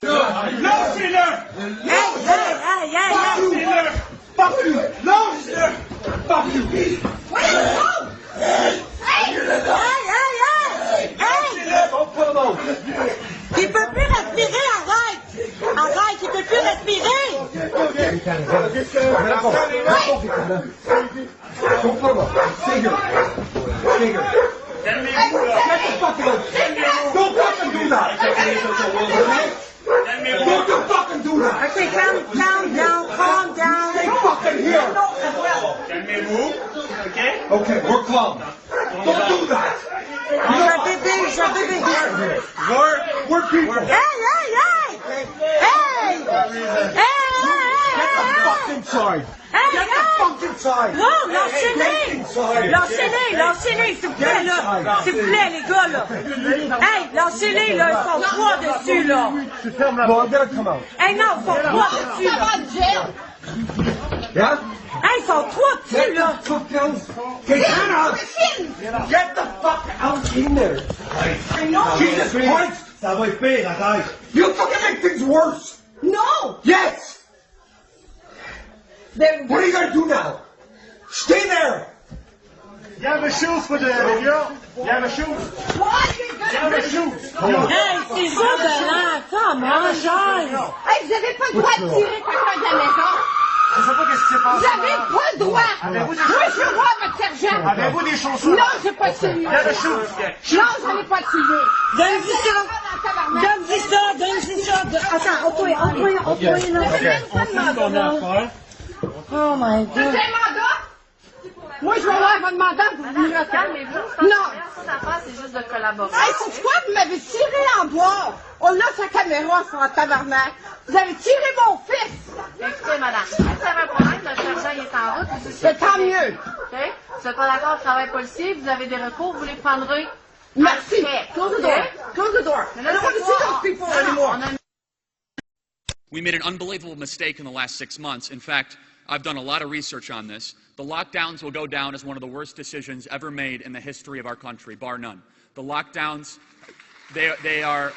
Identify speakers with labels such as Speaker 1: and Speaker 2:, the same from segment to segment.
Speaker 1: Lâchez-le! Lâchez-le! Fuck you! Lâchez-le! Fuck you! Lâchez-le!
Speaker 2: Il peut plus respirer, arrête! Arrête, il peut plus respirer!
Speaker 1: Don't fucking do that! Don't you fucking do that!
Speaker 2: Okay, calm down.
Speaker 1: Stay fucking here!
Speaker 3: Calmez-vous, ok?
Speaker 1: Okay, we're calm. Don't do that!
Speaker 2: J'ai un bébé.
Speaker 1: We're people!
Speaker 2: Hey!
Speaker 1: Get the fuck inside! Get the fuck inside!
Speaker 2: Non, lâchez-les, s'il vous plaît, là. S'il vous plaît, les gars, là. Hey, lâchez-les, là. Ils sont trois dessus, là.
Speaker 1: No, I'm gonna come out.
Speaker 2: Hey, non, ils sont trois dessus, là.
Speaker 1: Yeah?
Speaker 2: Hey, ils sont trois dessus, là.
Speaker 1: Get the fuck out in there! Jesus Christ!
Speaker 3: Ça va être pire, arrête.
Speaker 1: You fucking make things worse!
Speaker 2: Non!
Speaker 1: Yes! What are you gonna do now? Stay there!
Speaker 3: You have a shoes for the girl? You have a shoes? You have a shoes?
Speaker 2: Hey, c'est ça de l'air. Comment, genre?
Speaker 4: Hey, vous avez pas le droit de tirer quelqu'un de la maison.
Speaker 3: Je sais pas qu'est-ce qui s'est passé.
Speaker 4: Vous avez pas le droit.
Speaker 3: Avez-vous des
Speaker 4: Moi, je veux voir votre sergent.
Speaker 3: Avez-vous des chaussures?
Speaker 4: Non, j'ai pas tiré.
Speaker 3: You have a shoes?
Speaker 4: Non, j'en ai pas tiré.
Speaker 2: Donne-y ça. Attends, on là. Oh my
Speaker 4: C'est
Speaker 2: God.
Speaker 4: un mandat? Moi, je vais avoir votre mandat, vous venez là.
Speaker 5: Calmez-vous.
Speaker 4: Non.
Speaker 5: La face, c'est juste de collaborer.
Speaker 4: Hey, c'est quoi? Vous m'avez tiré en bois. On a sa caméra sur un tabarnak. Vous avez tiré mon fils.
Speaker 5: Écoutez, madame, si vous avez un problème, le sergent il est en route.
Speaker 4: C'est tant mieux.
Speaker 5: OK? Vous n'êtes pas d'accord au travail policier, vous avez des recours, vous les prendrez.
Speaker 4: Merci.
Speaker 5: après.
Speaker 4: Close the door. Close the door. I
Speaker 5: Mais là,
Speaker 4: don't want to
Speaker 5: c'est
Speaker 4: see
Speaker 5: quoi?
Speaker 4: those people
Speaker 5: Non, non,
Speaker 4: anymore.
Speaker 5: on a
Speaker 6: We made an unbelievable mistake in the last 6 months. In fact, I've done a lot of research on this. The lockdowns will go down as one of the worst decisions ever made in the history of our country, bar none. The lockdowns, they are...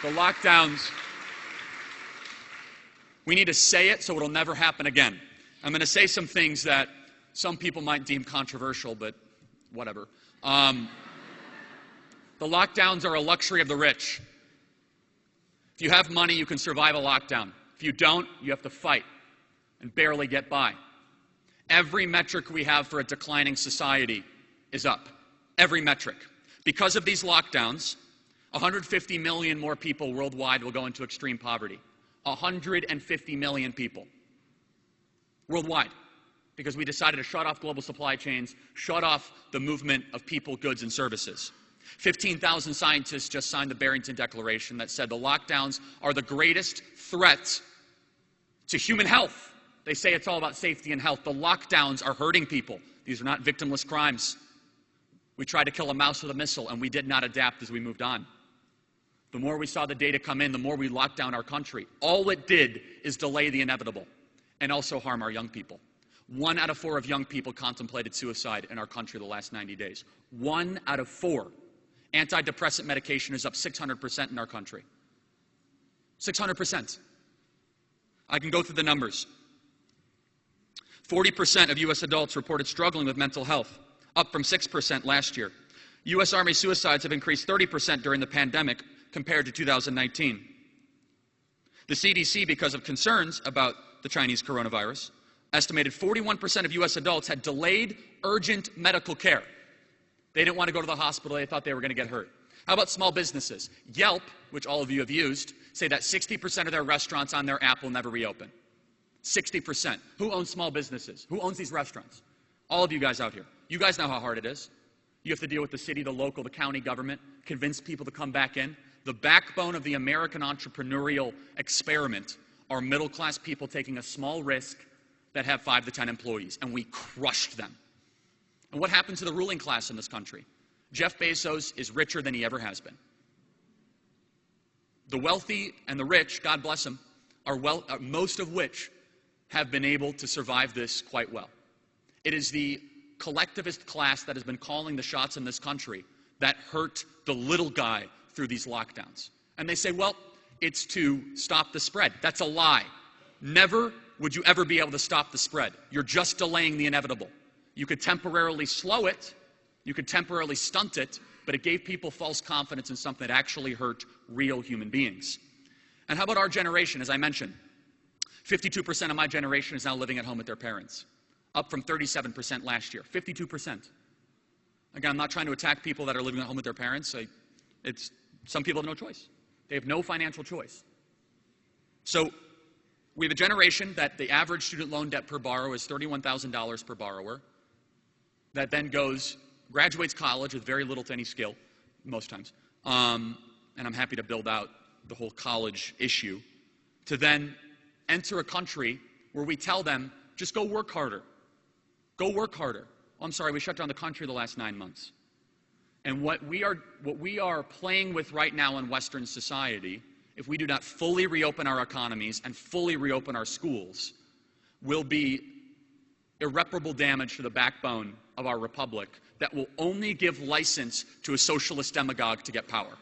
Speaker 6: The lockdowns, we need to say it so it'll never happen again. I'm going to say some things that some people might deem controversial, but whatever. The lockdowns are a luxury of the rich. If you have money, you can survive a lockdown. If you don't, you have to fight and barely get by. Every metric we have for a declining society is up. Every metric. Because of these lockdowns, 150 million more people worldwide will go into extreme poverty. 150 million people worldwide. Because we decided to shut off global supply chains, shut off the movement of people, goods, and services. 15,000 scientists just signed the Barrington Declaration that said the lockdowns are the greatest threat to human health. They say it's all about safety and health. The lockdowns are hurting people. These are not victimless crimes. We tried to kill a mouse with a missile, and we did not adapt as we moved on. The more we saw the data come in, the more we locked down our country. All it did is delay the inevitable and also harm our young people. 1 out of 4 of young people contemplated suicide in our country the last 90 days. 1 out of 4. Antidepressant medication is up 600% in our country. 600%. I can go through the numbers. 40% of U.S. adults reported struggling with mental health, up from 6% last year. U.S. Army suicides have increased 30% during the pandemic compared to 2019. The CDC, because of concerns about the Chinese coronavirus, estimated 41% of U.S. adults had delayed urgent medical care. They didn't want to go to the hospital. They thought they were going to get hurt. How about small businesses? Yelp, which all of you have used, say that 60% of their restaurants on their app will never reopen. 60%. Who owns small businesses? Who owns these restaurants? All of you guys out here. You guys know how hard it is. You have to deal with the city, the local, the county government, convince people to come back in. The backbone of the American entrepreneurial experiment are middle-class people taking a small risk that have 5 to 10 employees, and we crushed them. And what happened to the ruling class in this country? Jeff Bezos is richer than he ever has been. The wealthy and the rich, God bless them, most of which have been able to survive this quite well. It is the collectivist class that has been calling the shots in this country that hurt the little guy through these lockdowns. And they say, well, it's to stop the spread. That's a lie. Never would you ever be able to stop the spread. You're just delaying the inevitable. You could temporarily slow it, you could temporarily stunt it, but it gave people false confidence in something that actually hurt real human beings. And how about our generation? As I mentioned, 52% of my generation is now living at home with their parents, up from 37% last year. 52%. Again, I'm not trying to attack people that are living at home with their parents. Some people have no choice. They have no financial choice. So we have a generation that the average student loan debt per borrower is $31,000 per borrower, that then graduates college with very little to any skill, most times. And I'm happy to build out the whole college issue, to then enter a country where we tell them, just go work harder. Go work harder. Oh, I'm sorry, we shut down the country the last 9 months. And what we are playing with right now in Western society, if we do not fully reopen our economies and fully reopen our schools, will be irreparable damage to the backbone of our republic that will only give license to a socialist demagogue to get power.